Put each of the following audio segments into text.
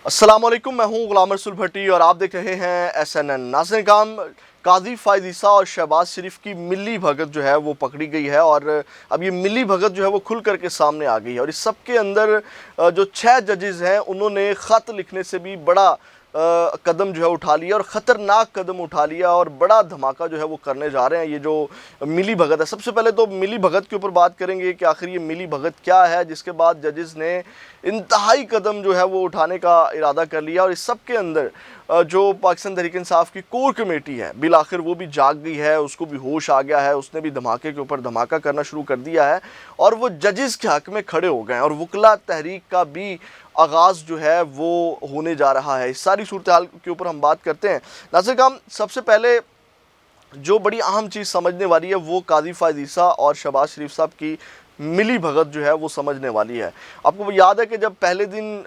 अस्सलाम वालेकुम, मैं हूं गुलाम रसूल भट्टी और आप देख रहे हैं SNN। नाज़रीन काम काजी फ़ाइज़ ईसा और शहबाज शरीफ की मिली भगत जो है वो पकड़ी गई है और अब ये मिली भगत जो है वो खुल करके सामने आ गई है। और इस सब के अंदर जो 6 जजेज़ हैं उन्होंने ख़त लिखने से भी बड़ा कदम जो है उठा लिया और ख़तरनाक कदम उठा लिया और बड़ा धमाका जो है वो करने जा रहे हैं। ये जो मिली भगत है, सबसे पहले तो मिली भगत के ऊपर बात करेंगे कि आखिर ये मिली भगत क्या है, जिसके बाद जजेस ने इंतहाई कदम जो है वो उठाने का इरादा कर लिया। और इस सब के अंदर जो पाकिस्तान तहरीक इंसाफ की कोर कमेटी है बिल आखिर वो भी जाग गई है, उसको भी होश आ गया है, उसने भी धमाके के ऊपर धमाका करना शुरू कर दिया है और वो जजेस के हक़ में खड़े हो गए हैं और वकला तहरीक का भी आगाज़ जो है वो होने जा रहा है। इस सारी सूरत हाल के ऊपर हम बात करते हैं। नाज़रीन काम सबसे पहले जो बड़ी अहम चीज़ समझने वाली है वो काजी फ़ाइज़ ईसा और शहबाज शरीफ साहब की मिली भगत जो है वो समझने वाली है। आपको याद है कि जब पहले दिन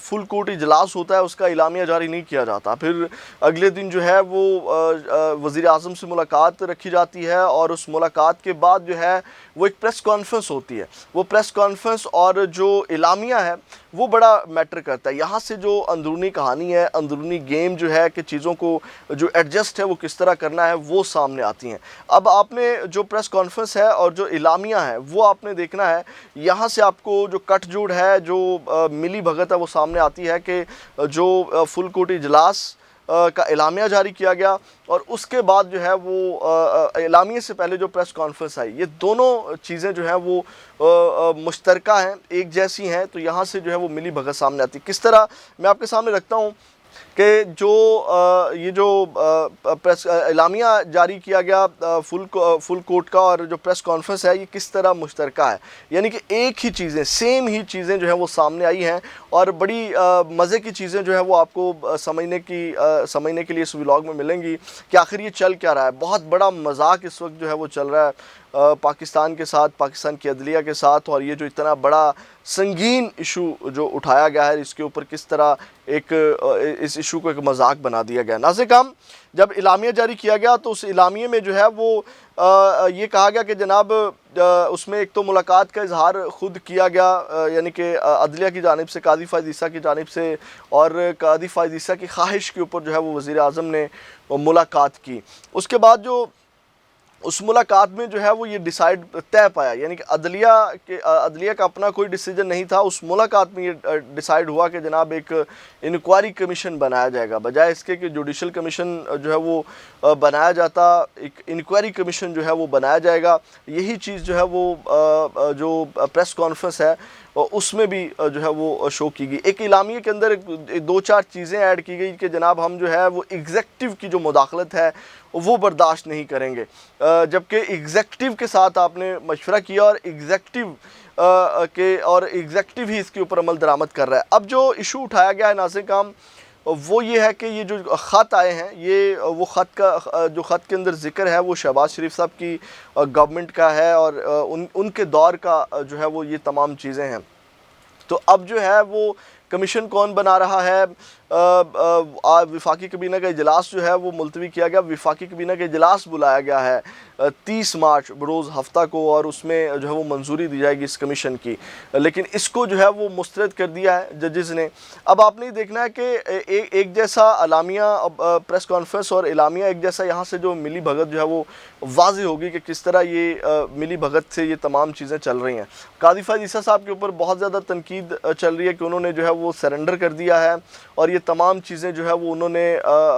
फुल कोर्ट इजलास होता है उसका इलामिया जारी नहीं किया जाता, फिर अगले दिन जो है वो वज़ीर आज़म से मुलाकात रखी जाती है और उस मुलाकात के बाद जो है वो एक प्रेस कॉन्फ्रेंस होती है। वो प्रेस कॉन्फ्रेंस और जो इलामिया है वो बड़ा मैटर करता है। यहाँ से जो अंदरूनी कहानी है, अंदरूनी गेम जो है कि चीज़ों को जो एडजस्ट है वो किस तरह करना है वो सामने आती हैं। अब आपने जो प्रेस कॉन्फ्रेंस है और जो इलामिया है वो आपने देखना है। यहाँ से आपको जो कट जोड़ है, जो मिली भगत है वो सामने आती है कि जो फुल कोर्ट इजलास का इलामिया जारी किया गया और उसके बाद जो है वो इलामिया से पहले जो प्रेस कॉन्फ्रेंस आई, ये दोनों चीज़ें जो हैं वो मुश्तरका हैं, एक जैसी हैं। तो यहाँ से जो है वो मिली भगत सामने आती है। किस तरह मैं आपके सामने रखता हूँ कि जो ये जो प्रेस इलामिया जारी किया गया फुल कोर्ट का और जो प्रेस कॉन्फ्रेंस है ये किस तरह मुश्तरका है, यानी कि एक ही चीज़ें, सेम ही चीज़ें जो है वो सामने आई हैं और बड़ी मज़े की चीज़ें जो है वो आपको समझने के लिए इस व्लॉग में मिलेंगी कि आखिर ये चल क्या रहा है। बहुत बड़ा मजाक इस वक्त जो है वो चल रहा है पाकिस्तान के साथ, पाकिस्तान की अदलिया के साथ। और ये जो इतना बड़ा संगीन इशू जो उठाया गया है इसके ऊपर किस तरह इस इशू को एक मजाक बना दिया गया। नाज़रीन काम जब इलामिया जारी किया गया तो उस इलामिया में जो है वो ये कहा गया कि जनाब उसमें एक तो मुलाकात का इजहार ख़ुद किया गया, यानी कि अदलिया की जानिब से, काजी फ़ाइज़ ईसा की जानिब से, और काजी फ़ाइज़ ईसा की ख्वाहिश के ऊपर जो है वो वज़ीर आज़म ने मुलाकात की। उसके बाद जो उस मुलाकात में जो है वो ये डिसाइड तय पाया, यानी कि अदलिया का अपना कोई डिसीजन नहीं था। उस मुलाकात में ये डिसाइड हुआ कि जनाब एक इंक्वायरी कमीशन बनाया जाएगा, बजाय इसके कि जुडिशल कमीशन जो है वो बनाया जाता, एक इंक्वायरी कमीशन जो है वो बनाया जाएगा। यही चीज़ जो है वो जो प्रेस कॉन्फ्रेंस है उसमें भी जो है वो शो की गई। एक इलामिया के अंदर 2-4 चीज़ें ऐड की गई कि जनाब हम जो है वो एग्जेक्टिव की जो मुदाखलत है वो बर्दाश्त नहीं करेंगे, जबकि एग्जेक्टिव के साथ आपने मशवरा किया और एग्जेक्टिव ही इसके ऊपर अमल दरामद कर रहा है। अब जो इशू उठाया गया है नाज़रीन काम वो ये है कि ये जो ख़त आए हैं ये वो जो ख़त के अंदर ज़िक्र है वो शहबाज शरीफ साहब की गवर्नमेंट का है और उनके दौर का जो है वो ये तमाम चीज़ें हैं। तो अब जो है वो कमीशन कौन बना रहा है, विफाकी कबीना का इजलास जो है वो मुलतवी किया गया। विफाकी कबीना का इजलास बुलाया गया है 30 मार्च बरोज़ हफ्ता को और उसमें जो है वो मंजूरी दी जाएगी इस कमीशन की, लेकिन इसको जो है वो मुस्तरद कर दिया है जजेस ने। अब आपने देखना है कि एक जैसा इलामिया प्रेस कॉन्फ्रेंस और इलामिया एक जैसा, यहाँ से जो मिली भगत जो है वो वाज़ी होगी कि किस तरह ये मिली भगत से ये तमाम चीज़ें चल रही हैं। काजी फ़ाइज़ ईसा साहब के ऊपर बहुत ज़्यादा तनकीद चल रही है कि उन्होंने जो है वो सरेंडर कर दिया है और ये तमाम चीज़ें जो है वो उन्होंने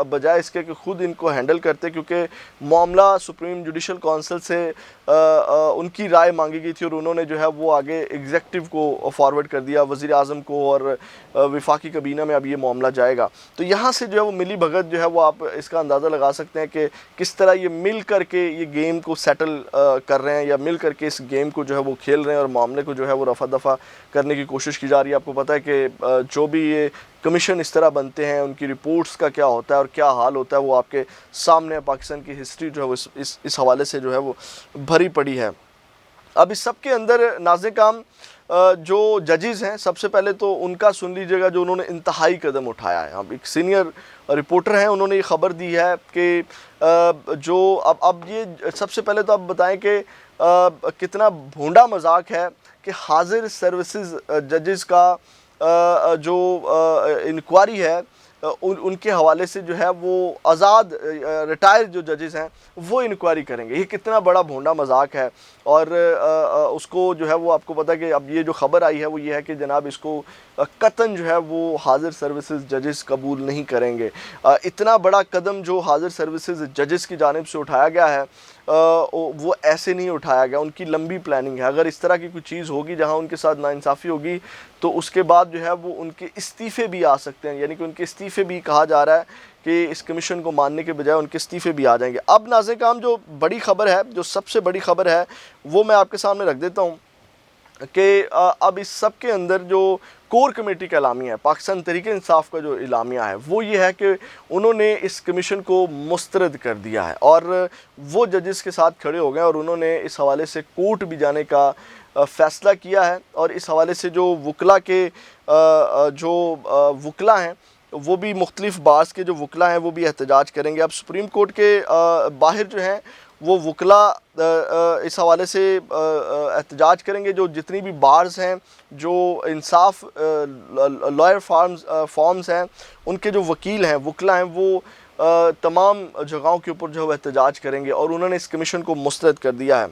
बजाय इसके कि ख़ुद इनको हैंडल करते, क्योंकि मामला सुप्रीम जुडिशल काउंसिल से उनकी राय मांगी गई थी और उन्होंने जो है वो आगे एग्जेक्टिव को फॉरवर्ड कर दिया वज़ीर आज़म को और विफाकी कबीना में अब ये मामला जाएगा। तो यहाँ से जो है वो मिली भगत जो है वो आप इसका अंदाज़ा लगा सकते हैं कि किस तरह ये मिल करके ये गेम को सेटल कर रहे हैं या मिल करके इस गेम को जो है वो खेल रहे हैं और मामले को जो है वो रफ़ा दफ़ा करने की कोशिश की जा रही है। आपको पता है कि जो भी ये कमीशन इस तरह बनते हैं उनकी रिपोर्ट्स का क्या होता है और क्या हाल होता है वो आपके सामने पाकिस्तान की हिस्ट्री जो है वो इस हवाले से जो है वो भरी पड़ी है। अब इस सब के अंदर नाज़रीन काम जो जजेस हैं सबसे पहले तो उनका सुन लीजिएगा जो उन्होंने इंतहाई कदम उठाया है। अब एक सीनियर रिपोर्टर हैं, उन्होंने ये ख़बर दी है कि जो अब ये सबसे पहले तो आप बताएं कि कितना भोंडा मजाक है कि हाजिर सर्विसेज जजेस का جو انکوائری ہے ان کے حوالے سے جو ہے وہ آزاد ریٹائر جو ججز ہیں وہ انکوائری کریں گے. یہ کتنا بڑا بھونڈا مذاق ہے. اور اس کو جو ہے وہ آپ کو پتہ ہے کہ اب یہ جو خبر آئی ہے وہ یہ ہے کہ جناب اس کو قطعاً جو ہے وہ حاضر سروسز ججز قبول نہیں کریں گے. اتنا بڑا قدم جو حاضر سروسز ججز کی جانب سے اٹھایا گیا ہے وہ ایسے نہیں اٹھایا گیا. ان کی لمبی پلاننگ ہے. اگر اس طرح کی کوئی چیز ہوگی جہاں ان کے ساتھ ناانصافی ہوگی تو اس کے بعد جو ہے وہ ان کے استعفے بھی آ سکتے ہیں. یعنی کہ ان کے استعفے بھی کہا جا رہا ہے کہ اس کمیشن کو ماننے کے بجائے ان کے استعفے بھی آ جائیں گے. اب ناظرین کرام جو بڑی خبر ہے, جو سب سے بڑی خبر ہے وہ میں آپ کے سامنے رکھ دیتا ہوں کہ اب اس سب کے اندر جو کور کمیٹی کا اعلامیہ ہے, پاکستان تحریک انصاف کا جو اعلامیہ ہے وہ یہ ہے کہ انہوں نے اس کمیشن کو مسترد کر دیا ہے اور وہ ججز کے ساتھ کھڑے ہو گئے اور انہوں نے اس حوالے سے کورٹ بھی جانے کا فیصلہ کیا ہے. اور اس حوالے سے جو وکلا کے جو وکلا ہیں وہ بھی مختلف بارز کے جو وکلا ہیں وہ بھی احتجاج کریں گے. اب سپریم کورٹ کے باہر جو ہیں وہ وکلا اس حوالے سے احتجاج کریں گے. جو جتنی بھی بارز ہیں, جو انصاف لائر فارمز ہیں, ان کے جو وکیل ہیں, وکلا ہیں, وہ تمام جگہوں کے اوپر جو ہے وہ احتجاج کریں گے اور انہوں نے اس کمیشن کو مسترد کر دیا ہے.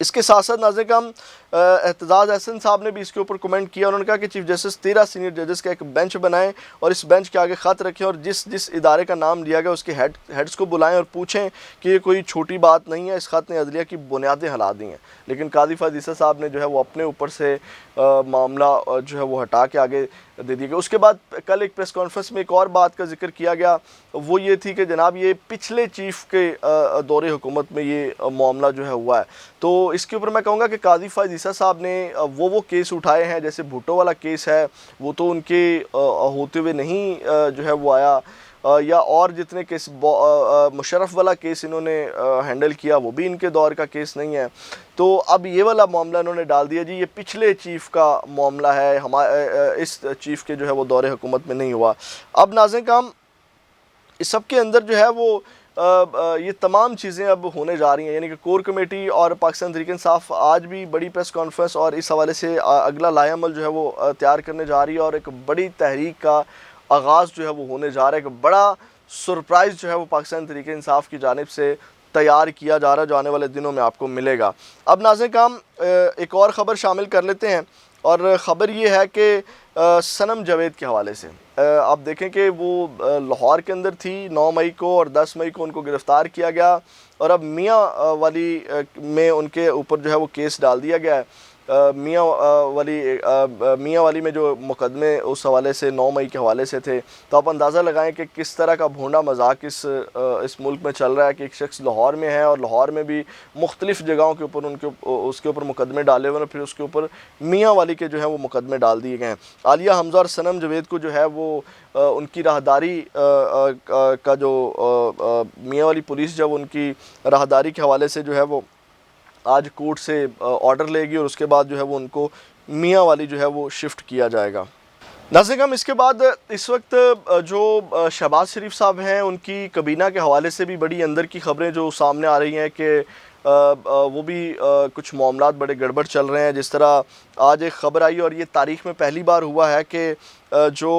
اس کے ساتھ ساتھ ناظرین کرام اعتزاز احسن صاحب نے بھی اس کے اوپر کومنٹ کیا. انہوں نے کہا کہ چیف جسٹس 13 سینئر ججز کا ایک بینچ بنائیں اور اس بینچ کے آگے خط رکھیں اور جس ادارے کا نام لیا گیا اس کے ہیڈز کو بلائیں اور پوچھیں کہ یہ کوئی چھوٹی بات نہیں ہے, اس خط نے عدلیہ کی بنیادیں ہلا دی ہیں. لیکن قاضی فائز عیسی صاحب نے جو ہے وہ اپنے اوپر سے معاملہ جو ہے وہ ہٹا کے آگے دے دی گئی. اس کے بعد کل ایک پریس کانفرنس میں ایک اور بات کا ذکر کیا گیا, وہ یہ تھی کہ جناب یہ پچھلے چیف کے دور حکومت میں یہ معاملہ جو ہے ہوا ہے. تو اس کے اوپر میں کہوں گا کہ قاضی فائز عیسی صاحب نے وہ کیس اٹھائے ہیں, جیسے بھٹو والا کیس ہے وہ تو ان کے ہوتے ہوئے نہیں جو ہے وہ آیا, یا اور جتنے کیس, مشرف والا کیس انہوں نے ہینڈل کیا وہ بھی ان کے دور کا کیس نہیں ہے. تو اب یہ والا معاملہ انہوں نے ڈال دیا جی یہ پچھلے چیف کا معاملہ ہے, اس چیف کے جو ہے وہ دور حکومت میں نہیں ہوا. اب ناظرین کرام اس سب کے اندر جو ہے وہ یہ تمام چیزیں اب ہونے جا رہی ہیں. یعنی کہ کور کمیٹی اور پاکستان تحریک انصاف آج بھی بڑی پریس کانفرنس اور اس حوالے سے اگلا لائحہ عمل جو ہے وہ تیار کرنے جا رہی ہے اور ایک بڑی تحریک کا آغاز جو ہے وہ ہونے جا رہا ہے. ایک بڑا سرپرائز جو ہے وہ پاکستان تحریک انصاف کی جانب سے تیار کیا جا رہا ہے جو آنے والے دنوں میں آپ کو ملے گا. اب ناظرین کرام ایک اور خبر شامل کر لیتے ہیں اور خبر یہ ہے کہ صنم جاوید کے حوالے سے آپ دیکھیں کہ وہ لاہور کے اندر تھی 9 مئی کو اور 10 مئی کو ان کو گرفتار کیا گیا اور اب میاں والی میں ان کے اوپر جو ہے وہ کیس ڈال دیا گیا ہے. میاں والی میں جو مقدمے اس حوالے سے 9 مئی کے حوالے سے تھے. تو آپ اندازہ لگائیں کہ کس طرح کا بھونڈا مذاق اس ملک میں چل رہا ہے کہ ایک شخص لاہور میں ہے اور لاہور میں بھی مختلف جگہوں کے اوپر اس کے اوپر مقدمے ڈالے ہوئے ہیں, پھر اس کے اوپر میاں والی کے جو ہے وہ مقدمے ڈال دیے گئے ہیں. عالیہ حمزہ اور صنم جاوید کو جو ہے وہ ان کی راہداری کا جو میاں والی پولیس جب ان کی راہداری کے حوالے سے جو ہے وہ آج کورٹ سے آرڈر لے گی اور اس کے بعد جو ہے وہ ان کو میاں والی جو ہے وہ شفٹ کیا جائے گا. ناظرین ہم اس کے بعد اس وقت جو شہباز شریف صاحب ہیں ان کی کابینہ کے حوالے سے بھی بڑی اندر کی خبریں جو سامنے آ رہی ہیں کہ وہ بھی کچھ معاملات بڑے گڑبڑ چل رہے ہیں. جس طرح آج ایک خبر آئی اور یہ تاریخ میں پہلی بار ہوا ہے کہ جو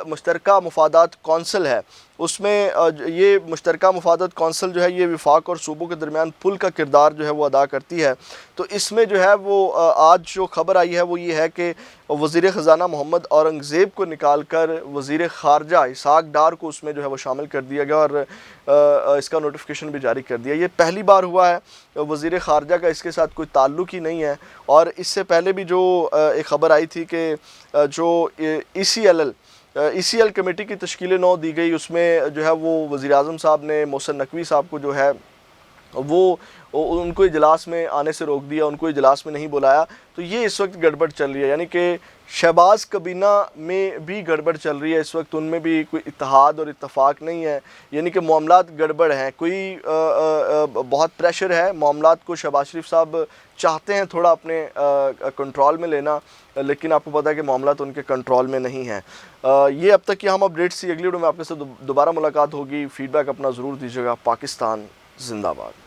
مشترکہ مفادات کونسل ہے اس میں یہ مشترکہ مفادات کونسل جو ہے یہ وفاق اور صوبوں کے درمیان پل کا کردار جو ہے وہ ادا کرتی ہے. تو اس میں جو ہے وہ آج جو خبر آئی ہے وہ یہ ہے کہ وزیر خزانہ محمد اورنگزیب کو نکال کر وزیر خارجہ اسحاق ڈار کو اس میں جو ہے وہ شامل کر دیا گیا اور اس کا نوٹیفیکیشن بھی جاری کر دیا. یہ پہلی بار ہوا ہے, وزیر خارجہ کا اس کے ساتھ کوئی تعلق ہی نہیں ہے. اور اس سے پہلے بھی جو ایک خبر آئی تھی کہ جو ای سی ایل کمیٹی کی تشکیل 9 دی گئی اس میں جو ہے وہ وزیر اعظم صاحب نے محسن نقوی صاحب کو جو ہے وہ ان کو اجلاس میں آنے سے روک دیا, ان کو اجلاس میں نہیں بلایا. تو یہ اس وقت گڑبڑ چل رہی ہے. یعنی کہ شہباز کابینہ میں بھی گڑبڑ چل رہی ہے اس وقت, ان میں بھی کوئی اتحاد اور اتفاق نہیں ہے. یعنی کہ معاملات گڑبڑ ہیں, کوئی بہت پریشر ہے. معاملات کو شہباز شریف صاحب چاہتے ہیں تھوڑا اپنے کنٹرول میں لینا, لیکن آپ کو پتہ ہے کہ معاملات ان کے کنٹرول میں نہیں ہیں. یہ اب تک کی ہم اپڈیٹس تھی. اگلی ویڈیو میں آپ کے ساتھ دوبارہ ملاقات ہوگی. فیڈ بیک اپنا ضرور دیجیے گا. پاکستان زندہ باد.